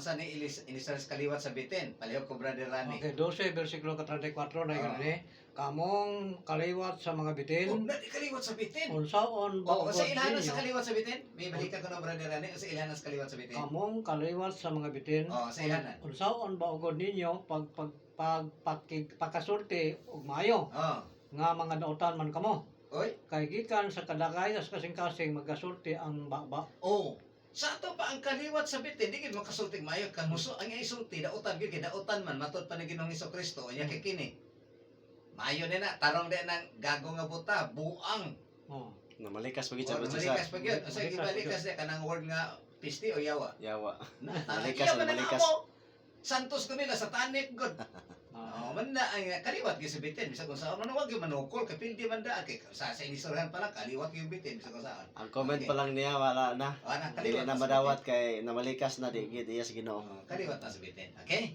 unsa ni inisaris kaliwat sa bitin. Palihog ko brother Rani. Okay, 12 versikulo 34 na yun ni. Kamong kaliwat sa mga bitin. Na di kaliwat sa bitin. Unsaon O baog sa ilahanan sa ninyo? kaliwat sa bitin? May balikan ko na brother Rani sa ilahanan sa kaliwat sa bitin. Kamong kaliwat sa mga bitin. O sa ilahanan. Unsaon baog ninyo pagkasulti og maayo Oh. nga mga dautan man kamo. Oy. Kay gikan sa kadagay sa kasing-kasing magasulti ang baba. Oh. Sa ato pa ang kaliwat sa bitin, di gid makasulting maayo kang muso ang isulti dautan gyud kay dautan man matud pa ni Ginoong Hesukristo unya kay kini. Maayo din na tarong din nang gago nga buta, buang. Oh. Namalikas pagit O sa malikas pa gyud. Sa Malikas gibalikas niya kanang word nga pisti o yawa. Yawa. Malikas na malikas. Santos ko nila sa tanik god. Ah, Oh, man na ang kaliwat gyud sa bitin bisag kung saan man wag gyud manukol kay pildi man da kay sa inisorhan pa lang kaliwat gyud bitin bisag kung saan. Ang comment Okay. pa lang niya wala na. Ana Dili kaliwat na sa madawat kay namalikas na di gid iya sa Ginoo. bitin. Oh, kaliwat na sa bitin. Okay?